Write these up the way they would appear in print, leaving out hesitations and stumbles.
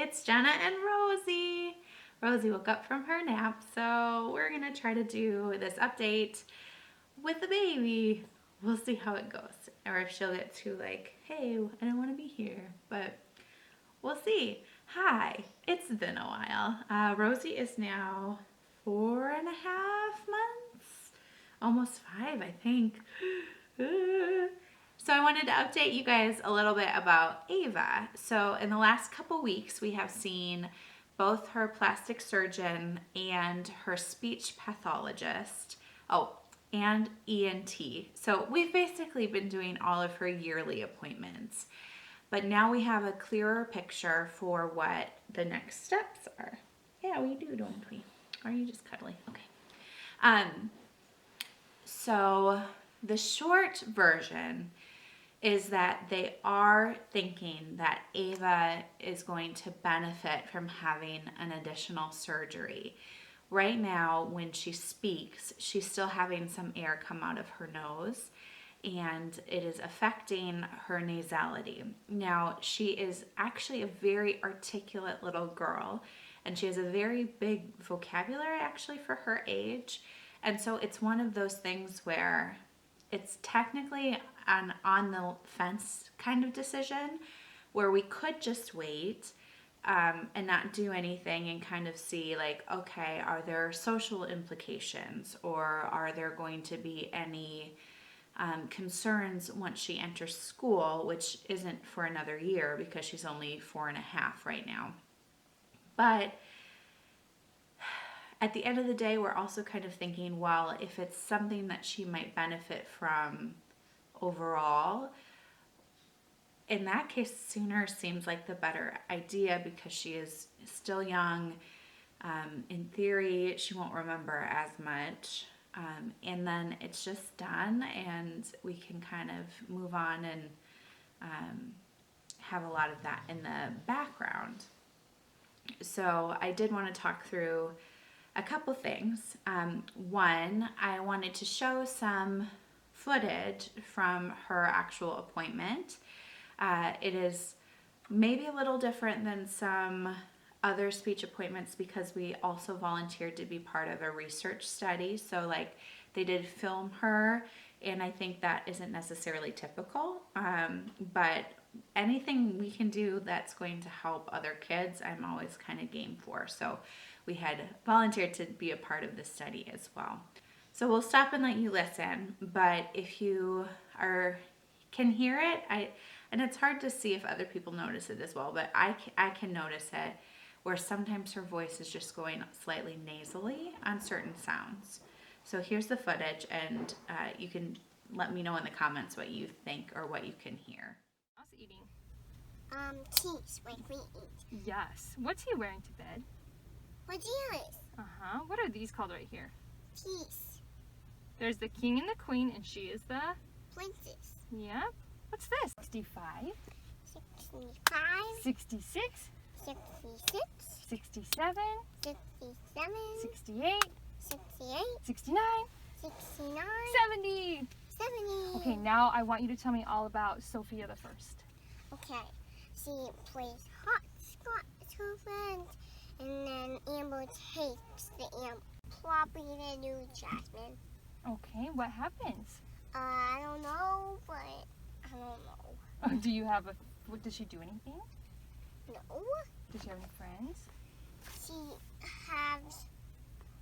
it's Jenna and Rosie. Rosie woke up from her nap, so we're gonna try to do this update with the baby. We'll see how it goes, or if she'll get too like, hey, I don't want to be here, but we'll see. Hi, it's been a while. Rosie is now 4.5 months, almost 5, I think. So I wanted to update you guys a little bit about Ava. So in the last couple weeks, we have seen both her plastic surgeon and her speech pathologist. Oh, and ENT. So we've basically been doing all of her yearly appointments. But now we have a clearer picture for what the next steps are. Yeah, we do, don't we? Are you just cuddly? Okay. So the short version is that they are thinking that Ava is going to benefit from having an additional surgery. Right now, when she speaks, she's still having some air come out of her nose, and it is affecting her nasality. Now, she is actually a very articulate little girl, and she has a very big vocabulary actually for her age. And so it's one of those things where it's technically an on the fence kind of decision, where we could just wait and not do anything and kind of see like, okay, are there social implications, or are there going to be any concerns once she enters school, which isn't for another year because she's only 4.5 right now. But at the end of the day, we're also kind of thinking, well, if it's something that she might benefit from overall, in that case, sooner seems like the better idea because she is still young. In theory, she won't remember as much. And then it's just done, and we can kind of move on and have a lot of that in the background. So I did want to talk through a couple things. One, I wanted to show some footage from her actual appointment. It is maybe a little different than some other speech appointments because we also volunteered to be part of a research study. So like they did film her, and I think that isn't necessarily typical. But anything we can do that's going to help other kids, I'm always kind of game for. So we had volunteered to be a part of this study as well. So we'll stop and let you listen, but if you can hear it, and it's hard to see if other people notice it as well, but I can notice it, where sometimes her voice is just going slightly nasally on certain sounds. So here's the footage, and you can let me know in the comments what you think or what you can hear. How's eating? Cheese, like we eat. Yes. What's he wearing to bed? What's yours? Uh-huh. What are these called right here? Cheese. There's the king and the queen, and she is the... Princess. Yep. What's this? 65. 65. 66. 66. 67. 67. 68. 68. 69. 69. 70. 70. Okay, now I want you to tell me all about Sophia the First. Okay. She plays hopscotch with her friends, and then Amber takes the amp. Probably the new Jasmine. Okay, what happens? I don't know, but I don't know. Oh, do you have does she do anything? No. Does she have any friends? She has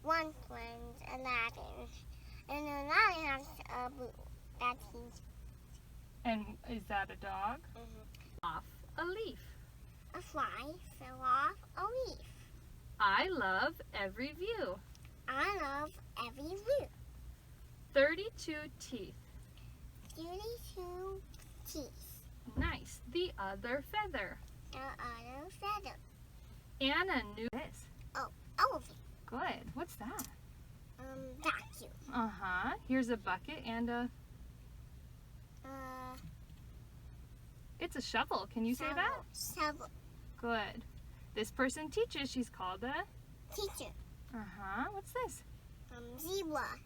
one friend, Aladdin, and Aladdin has a boo. That's his. And is that a dog? Off a leaf. A fly fell off a leaf. I love every view. I love every view. 32 teeth. 32 teeth. Nice. The other feather. The other feather. And a new this. Oh, elephant. Good. What's that? Vacuum. Uh-huh. Here's a bucket and a... It's a shovel. Can you say that? Shovel. Good. This person teaches. She's called a... Teacher. Uh-huh. What's this? Zebra.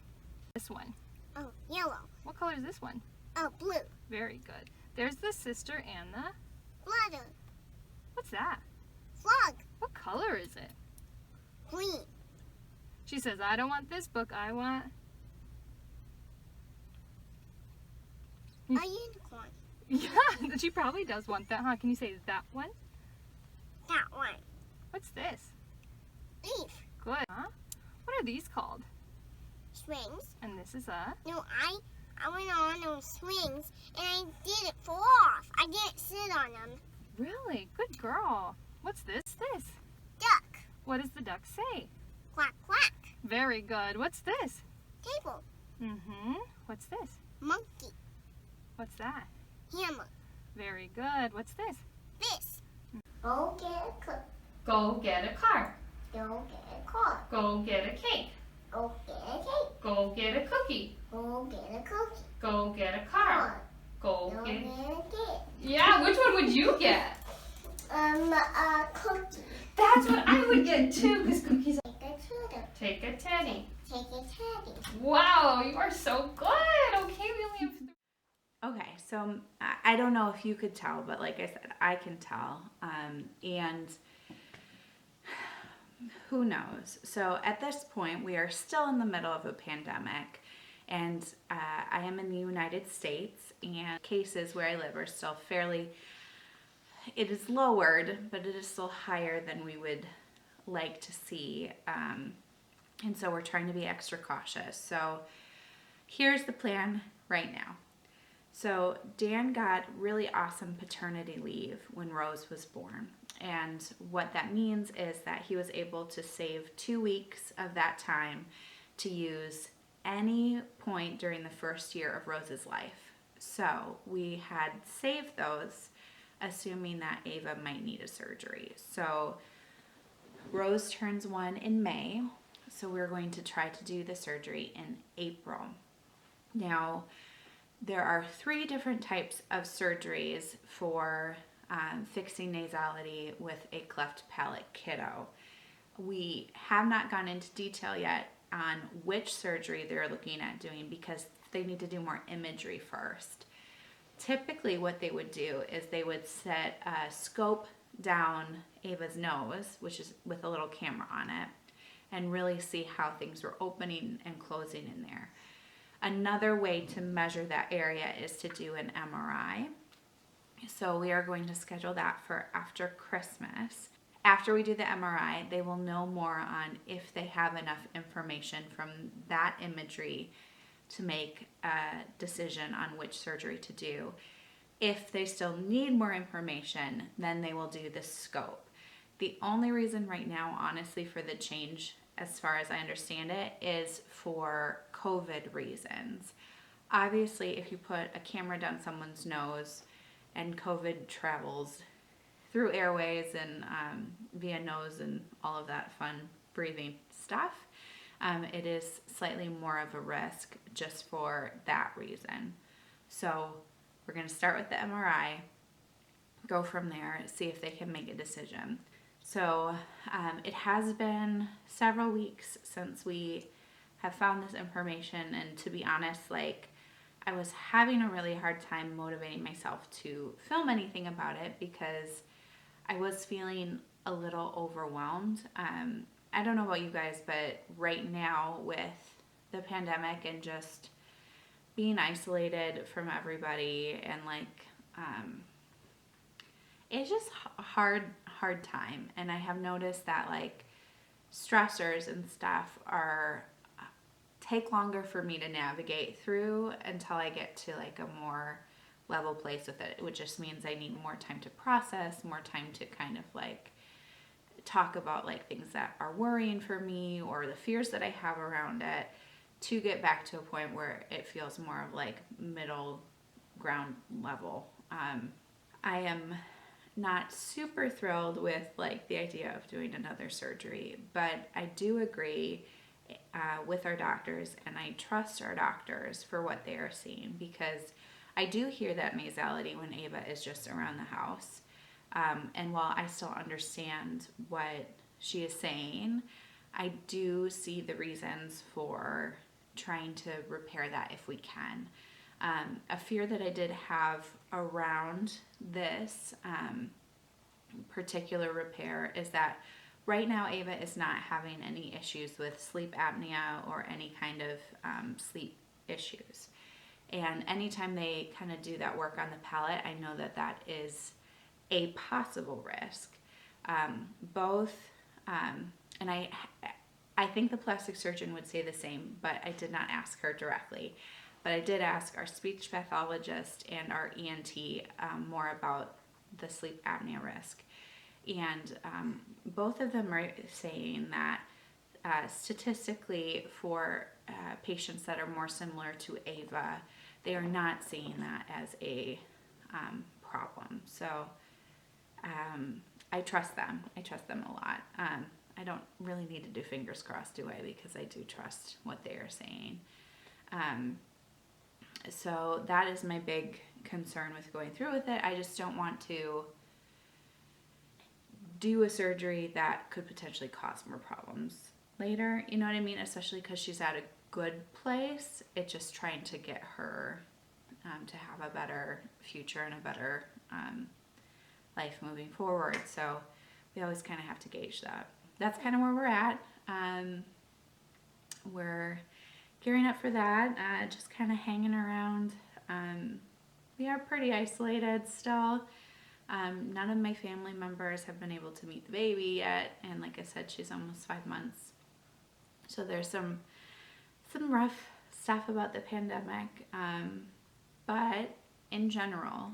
This one. Oh, yellow. What color is this one? Oh, blue. Very good. There's the sister and the... Brother. What's that? Frog. What color is it? Green. She says, I don't want this book. I want... A unicorn. Yeah, she probably does want that, huh? Can you say that one? That one. What's this? Leaf. Good, huh? What are these called? Swings. And this is a... No, I went on those swings and I didn't fall off. I didn't sit on them. Really? Good girl. What's this? Duck. What does the duck say? Quack, quack. Very good. What's this? Table. Mm-hmm. What's this? Monkey. What's that? Hammer. Very good. What's this? This. Go get a cook. Go get a car. Go get a car. Go get a cake. Go get a cake. Go get a cookie. Go get a cookie. Go get a car. Go Go get... get a cake. Yeah, which one would you get? A cookie. That's what I would get too, because cookies... Take a turtle. Take a teddy. Take a teddy. Wow, you are so good. Okay, we only have... Okay, so I don't know if you could tell, but like I said, I can tell. And who knows? So at this point, we are still in the middle of a pandemic. And I am in the United States, and cases where I live are still fairly... It is lowered, but it is still higher than we would like to see. And so we're trying to be extra cautious. So here's the plan right now. So Dan got really awesome paternity leave when Rose was born. And what that means is that he was able to save 2 weeks of that time to use any point during the first year of Rose's life. So we had saved those, assuming that Ava might need a surgery. So Rose turns 1 in May, so we're going to try to do the surgery in April. Now, there are 3 different types of surgeries for fixing nasality with a cleft palate kiddo. We have not gone into detail yet on which surgery they're looking at doing because they need to do more imagery first. Typically what they would do is they would set a scope down Ava's nose, which is with a little camera on it, and really see how things were opening and closing in there. Another way to measure that area is to do an MRI. So we are going to schedule that for after Christmas. After we do the MRI, they will know more on if they have enough information from that imagery to make a decision on which surgery to do. If they still need more information, then they will do the scope. The only reason right now, honestly, for the change, as far as I understand it, is for COVID reasons. Obviously, if you put a camera down someone's nose and COVID travels through airways and via nose and all of that fun breathing stuff, it is slightly more of a risk just for that reason. So we're going to start with the MRI, go from there, see if they can make a decision. So it has been several weeks since we have found this information, and to be honest, like, I was having a really hard time motivating myself to film anything about it because I was feeling a little overwhelmed. I don't know about you guys, but right now with the pandemic and just being isolated from everybody and like, it's just a hard time. And I have noticed that like stressors and stuff take longer for me to navigate through until I get to like a more level place with it, which just means I need more time to process, more time to kind of like talk about like things that are worrying for me or the fears that I have around it to get back to a point where it feels more of like middle ground level. I am not super thrilled with like the idea of doing another surgery, but I do agree with our doctors, and I trust our doctors for what they are seeing, because I do hear that nasality when Ava is just around the house. And while I still understand what she is saying, I do see the reasons for trying to repair that if we can. A fear that I did have around this particular repair is that right now Ava is not having any issues with sleep apnea or any kind of sleep issues. And anytime they kind of do that work on the palate, I know that that is a possible risk. Both, and I think the plastic surgeon would say the same, but I did not ask her directly. But I did ask our speech pathologist and our ENT more about the sleep apnea risk. And both of them are saying that statistically for patients that are more similar to Ava, they are not seeing that as a problem. So I trust them. I trust them a lot. I don't really need to do fingers crossed, do I? Because I do trust what they are saying. So that is my big concern with going through with it. I just don't want to do a surgery that could potentially cause more problems later. You know what I mean? Especially because she's at a good place. It's just trying to get her to have a better future and a better life moving forward. So we always kind of have to gauge that. That's kind of where we're at. We're gearing up for that, just kind of hanging around. We are pretty isolated still. None of my family members have been able to meet the baby yet, and like I said, she's almost 5 months. So there's some rough stuff about the pandemic, but in general,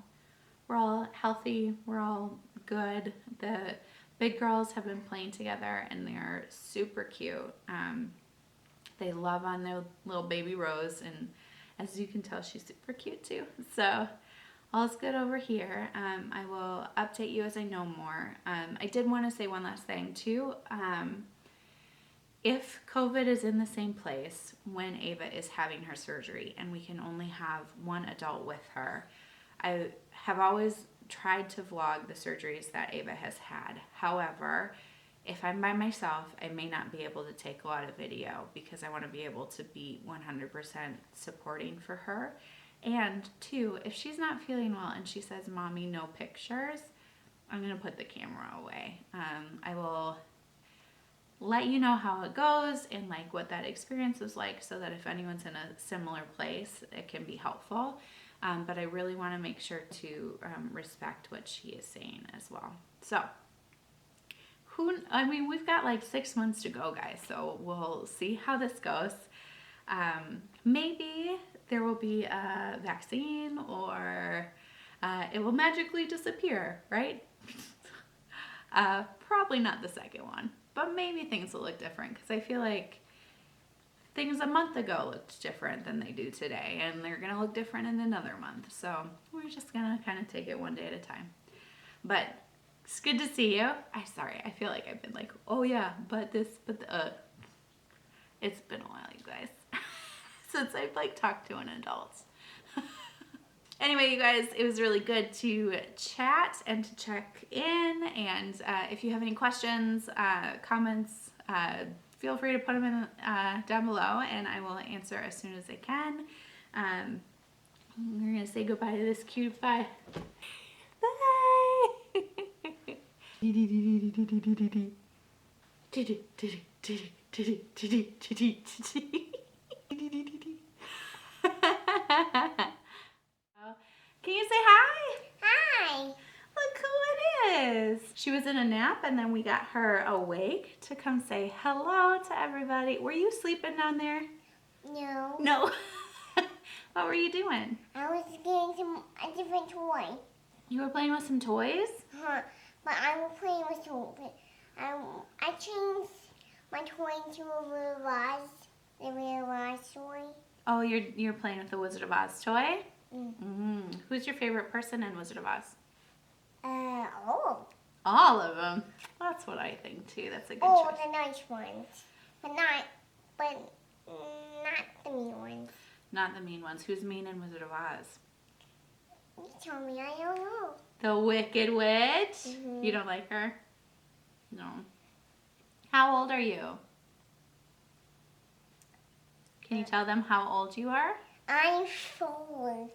we're all healthy, we're all good. The big girls have been playing together, and they're super cute. They love on their little baby Rose, and as you can tell, she's super cute too. So all's good over here. I will update you as I know more. I did want to say one last thing too. If COVID is in the same place when Ava is having her surgery and we can only have one adult with her, I have always tried to vlog the surgeries that Ava has had. However, if I'm by myself, I may not be able to take a lot of video because I want to be able to be 100% supporting for her. And two, if she's not feeling well and she says, "Mommy, no pictures," I'm going to put the camera away. I will let you know how it goes and like what that experience was like, so that if anyone's in a similar place, it can be helpful. But I really want to make sure to respect what she is saying as well. So we've got like 6 months to go, guys, so we'll see how this goes. Maybe there will be a vaccine, or it will magically disappear, right? Probably not the second one, but maybe things will look different, because I feel like things a month ago looked different than they do today, and they're gonna look different in another month. So we're just gonna kind of take it one day at a time. But it's good to see you. I feel like I've been like, oh yeah, it's been a while, you guys, since I've like talked to an adult. Anyway, you guys, it was really good to chat and to check in. And if you have any questions, comments, feel free to put them in down below, and I will answer as soon as I can. We're gonna say goodbye to this cute bye. Can you say hi? Hi. Look who it is. She was in a nap, and then we got her awake to come say hello to everybody. Were you sleeping down there? No. No. What were you doing? I was getting a different toy. You were playing with some toys? But I was playing with toys. I changed my toy to a Wizard of Oz, the Wizard of Oz toy. Oh, you're playing with the Wizard of Oz toy? Who's your favorite person in Wizard of Oz? All of them. That's what I think too. That's a good choice. The nice ones, but not the mean ones. Not the mean ones. Who's mean in Wizard of Oz? You tell me. I don't know. The Wicked Witch? You don't like her? No. How old are you? Can you tell them how old you are? I'm 4.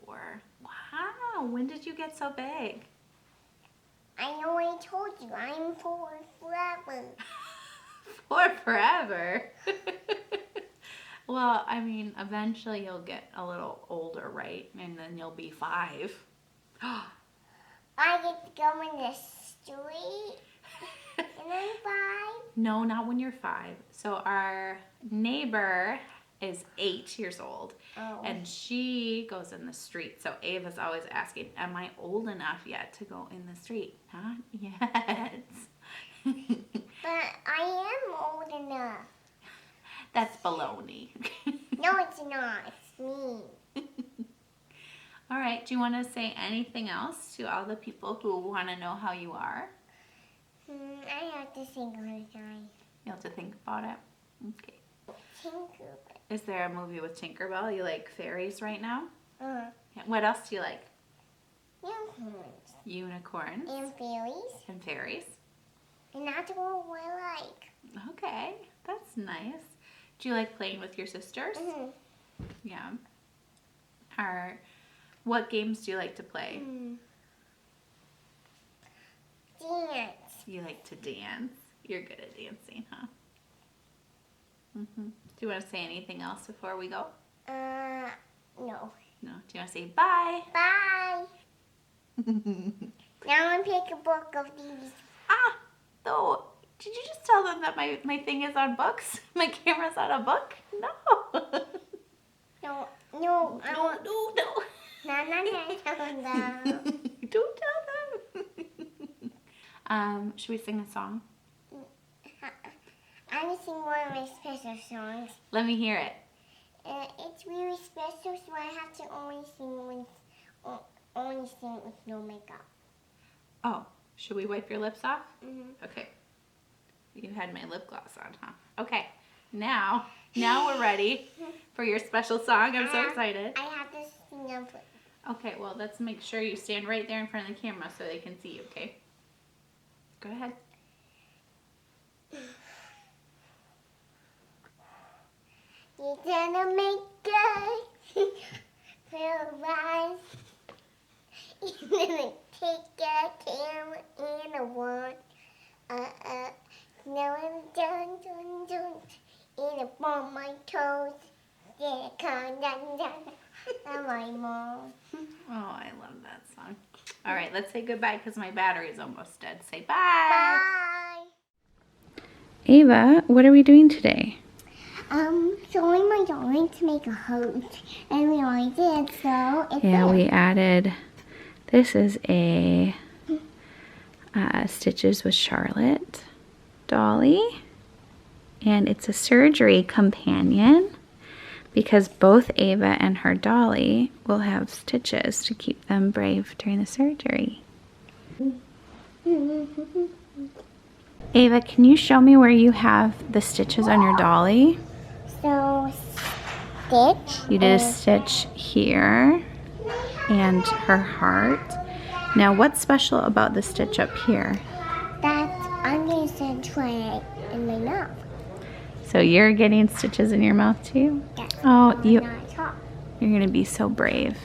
4. Wow. When did you get so big? I already told you, I'm for forever. For forever. Well, I mean, eventually you'll get a little older, right? And then you'll be 5. I get to go in the street and I'm 5. No, not when you're 5. So our neighbor is 8 years old, and she goes in the street. So Ava's always asking, am I old enough yet to go in the street? Not yet. But I am old enough. That's baloney. No, it's not. It's me. All right, do you want to say anything else to all the people who want to know how you are? I have to think all the time. You have to think about it. Okay. Tinkerbell. Is there a movie with Tinkerbell? You like fairies right now? Uh-huh. Yeah. What else do you like? Unicorns. Unicorns. And fairies. And fairies. And that's all I like. Okay, that's nice. Do you like playing with your sisters? Mm-hmm. Yeah. What games do you like to play? Dance. You like to dance. You're good at dancing, huh? Do you want to say anything else before we go? No. No. Do you want to say bye? Bye. Now I'm pick a book of these. No. Did you just tell them that my thing is on books? My camera's on a book? No. No. No. No. Don't tell them. Should we sing a song? I'm gonna sing one of my special songs. Let me hear it. It's really special, so I have to only sing with no makeup. Oh, should we wipe your lips off? Mm-hmm. Okay. You had my lip gloss on, huh? Okay. Now we're ready for your special song. I'm so excited. I have to sing them first. Okay, well, let's make sure you stand right there in front of the camera so they can see you, okay? Go ahead. You're gonna make it feel right. You're gonna take a camera and a word. Now I'm done. And upon my toes. Yeah, come down. I'm my mom. Oh, I love that song. All right, let's say goodbye because my battery's almost dead. Say bye. Bye. Ava, what are we doing today? Showing my drawing to make a heart, and we already did, so it's We added, this is a Stitches with Charlotte dolly, and it's a surgery companion because both Ava and her dolly will have stitches to keep them brave during the surgery. Ava, can you show me where you have the stitches on your dolly? So, stitch. You did a stitch here and her heart. Now, what's special about the stitch up here? That's I'm going to try it in my mouth. So you're getting stitches in your mouth too? Yes. Oh, you're Hi. gonna be so brave.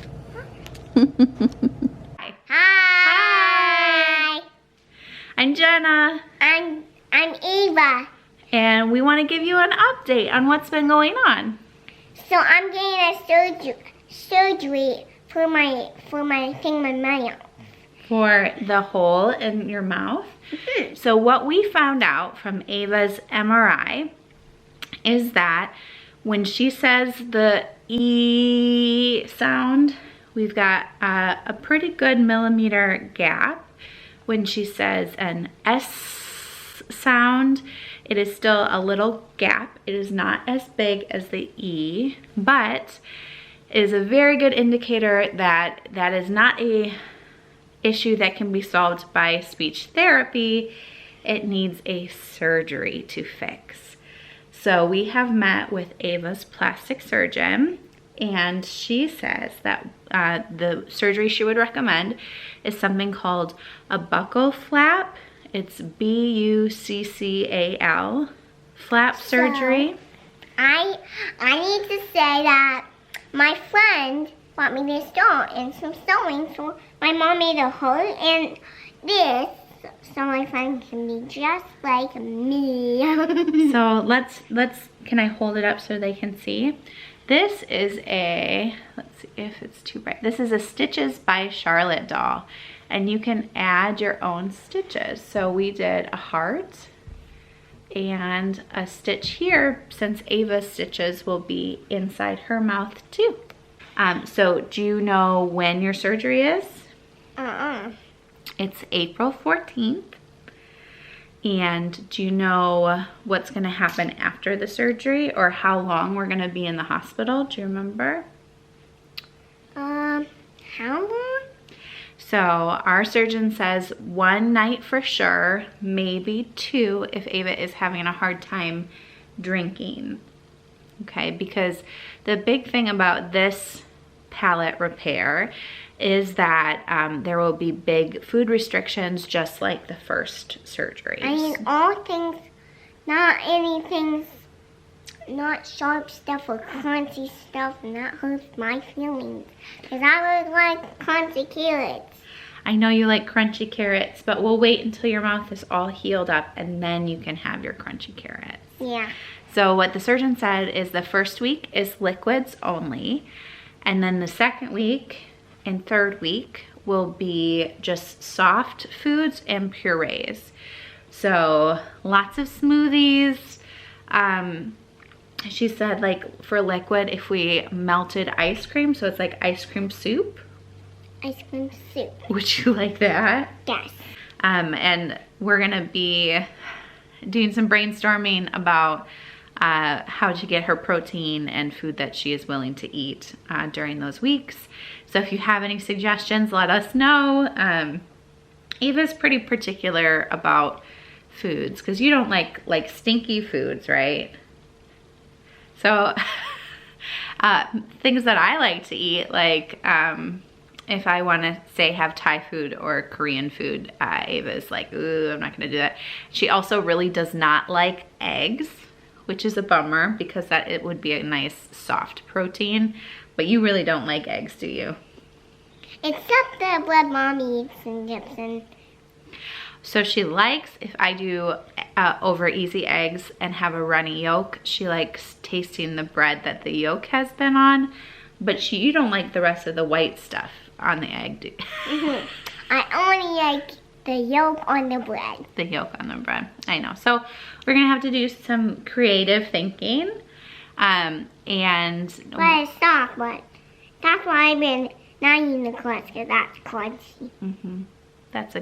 Hi. I'm Jenna. I'm Eva. And we want to give you an update on what's been going on. So I'm getting a surgery for my mouth. For the hole in your mouth. So what we found out from Ava's MRI is that when she says the E sound, we've got a pretty good millimeter gap. When she says an S sound, it is still a little gap. It is not as big as the E, but it is a very good indicator that that is not a issue that can be solved by speech therapy. It needs a surgery to fix. So we have met with Ava's plastic surgeon, and she says that the surgery she would recommend is something called a buccal flap. It's B-U-C-C-A-L, flap surgery. I need to say that my friend bought me this doll and some sewing, so my mom made a heart and this so my friend can be just like me. So let's, can I hold it up so they can see? This is a, let's see if it's too bright. This is a Stitches by Charlotte doll, and you can add your own stitches. So we did a heart and a stitch here, since Ava's stitches will be inside her mouth too. So do you know when your surgery is? It's April 14th. And do you know what's gonna happen after the surgery, or how long we're gonna be in the hospital? Do you remember? How long? So our surgeon says 1 night for sure, maybe 2 if Ava is having a hard time drinking. Okay, because the big thing about this palate repair is that there will be big food restrictions, just like the first surgeries. I mean, all things, not anything, not sharp stuff or crunchy stuff, and that hurts my feelings. Because I would like crunchy carrots. I know you like crunchy carrots, but we'll wait until your mouth is all healed up and then you can have your crunchy carrots. Yeah. So what the surgeon said is the first week is liquids only, and then the second week and third week will be just soft foods and purees. So lots of smoothies. She said, like, for liquid, if we melted ice cream, so it's like ice cream soup. Ice cream soup. Would you like that? Yes. And we're gonna be doing some brainstorming about how to get her protein and food that she is willing to eat during those weeks. So if you have any suggestions, let us know. Ava's pretty particular about foods because you don't like stinky foods, right? So things that I like to eat, like if I want to say have Thai food or Korean food, Ava's like, ooh, I'm not gonna do that. She also really does not like eggs, which is a bummer because that it would be a nice soft protein, but you really don't like eggs, do you? Except the bread Mommy eats and dips in. So she likes, if I do over easy eggs and have a runny yolk, she likes tasting the bread that the yolk has been on, but you don't like the rest of the white stuff on the egg, do you? I only like the yolk on the bread. The yolk on the bread, I know. So we're gonna have to do some creative thinking. And But it's soft, but that's why I've been not eating the crust, because that's crunchy. That's a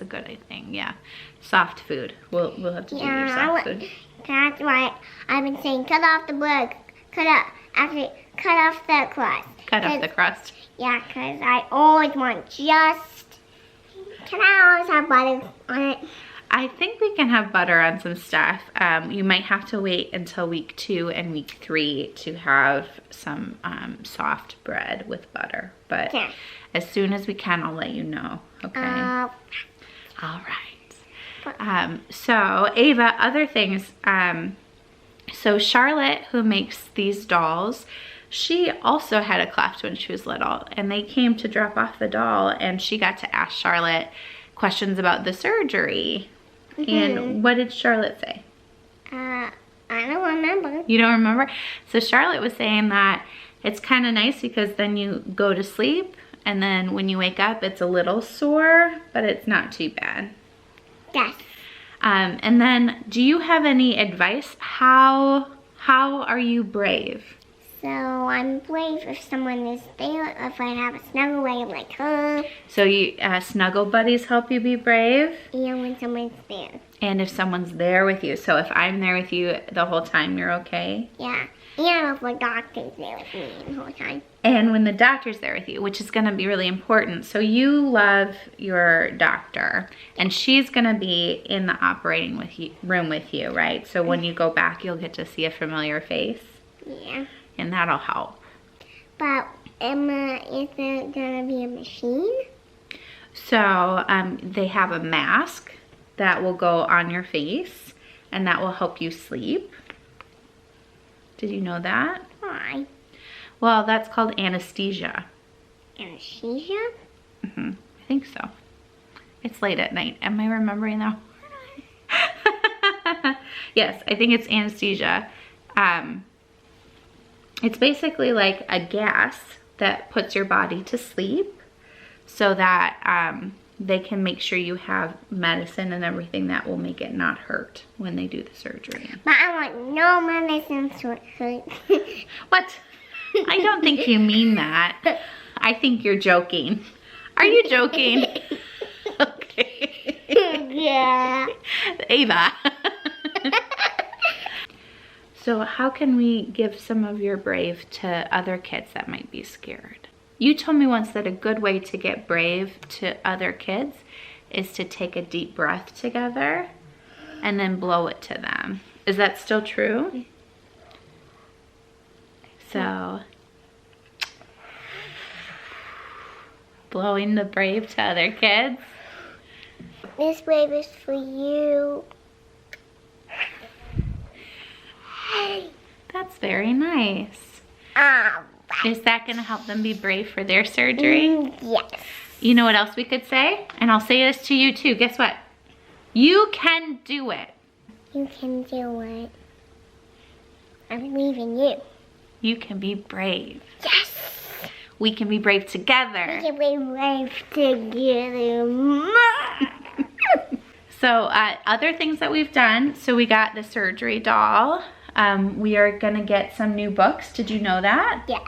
good thing, yeah. Soft food, we'll have to do your soft food. That's why I've been saying cut off the bread, cut off the crust. Cut off the crust. Yeah, because I always want just, can I always have butter on it? I think we can have butter on some stuff. You might have to wait until week 2 and week 3 to have some soft bread with butter. But yeah. As soon as we can, I'll let you know, okay? All right. So Ava, other things. So Charlotte, who makes these dolls, she also had a cleft when she was little, and they came to drop off the doll, and she got to ask Charlotte questions about the surgery. And what did Charlotte say? I don't remember. You don't remember? So Charlotte was saying that it's kind of nice because then you go to sleep, and then when you wake up, it's a little sore, but it's not too bad. Yes. And then, do you have any advice? How are you brave? So I'm brave if someone is there. If I have a snuggle buddy, I'm like, huh? So you snuggle buddies help you be brave? Yeah, when someone's there. And if someone's there with you. So if I'm there with you the whole time, you're okay? Yeah. And if the doctor's there with me the whole time. And when the doctor's there with you, which is going to be really important. So you love your doctor, and she's going to be in the operating room with you, right? So when you go back, you'll get to see a familiar face. Yeah. And that'll help. But is there going to be a machine? So they have a mask that will go on your face, and that will help you sleep. Did you know that? Why? Well, that's called anesthesia. Anesthesia? I think so. It's late at night. Am I remembering that? Yes, I think it's anesthesia. It's basically like a gas that puts your body to sleep so that they can make sure you have medicine and everything that will make it not hurt when they do the surgery. But I want no medicine to hurt. What? I don't think you mean that. I think you're joking. Are you joking? Okay. Yeah. Ava. So how can we give some of your brave to other kids that might be scared? You told me once that a good way to get brave to other kids is to take a deep breath together and then blow it to them. Is that still true? So, blowing the brave to other kids. This brave is for you. That's very nice. Ah. Is that going to help them be brave for their surgery? Yes. You know what else we could say? And I'll say this to you too. Guess what? You can do it. You can do it. I believe in you. You can be brave. Yes. We can be brave together. We can be brave together. So other things that we've done. So we got the surgery doll. We are gonna get some new books. Did you know that? Yes.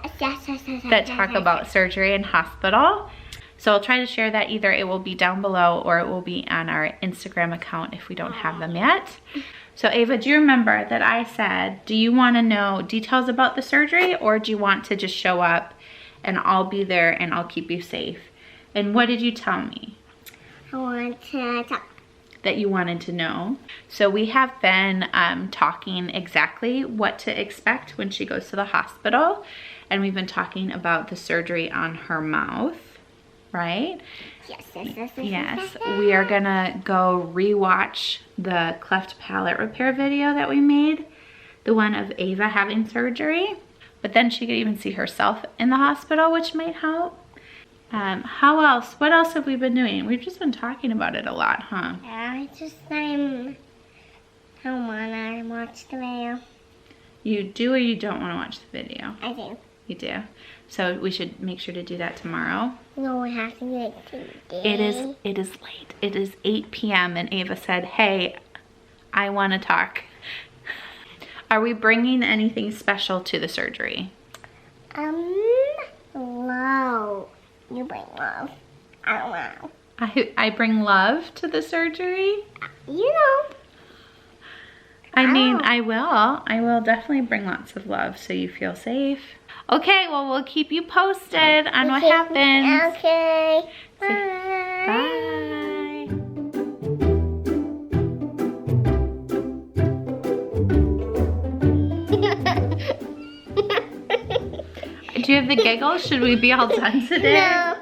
That talk about surgery and hospital. So I'll try to share that. Either it will be down below or it will be on our Instagram account if we don't have them yet. So Ava, do you remember that I said, do you want to know details about the surgery or do you want to just show up and I'll be there and I'll keep you safe? And what did you tell me? I want to talk. That you wanted to know. So we have been talking exactly what to expect when she goes to the hospital, and we've been talking about the surgery on her mouth, right? Yes. We are gonna go rewatch the cleft palate repair video that we made, the one of Ava having surgery, but then she could even see herself in the hospital, which might help. How else? What else have we been doing? We've just been talking about it a lot, huh? I don't want to watch the video. You do or you don't want to watch the video? I do. You do. So we should make sure to do that tomorrow. No, we have to do it today. It is late. It is 8 p.m. and Ava said, hey, I want to talk. Are we bringing anything special to the surgery? Love. You bring love. I don't know. I bring love to the surgery? You know. I mean, I will definitely bring lots of love so you feel safe. Okay, well, we'll keep you posted on what happens. Okay. Bye. Do you have the giggles? Should we be all done today? No.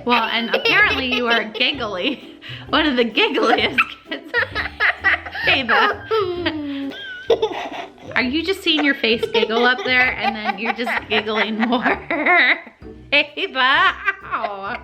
Well, and apparently you are giggly. One of the giggliest kids. Ava. Are you just seeing your face giggle up there and then you're just giggling more? Ava, ow.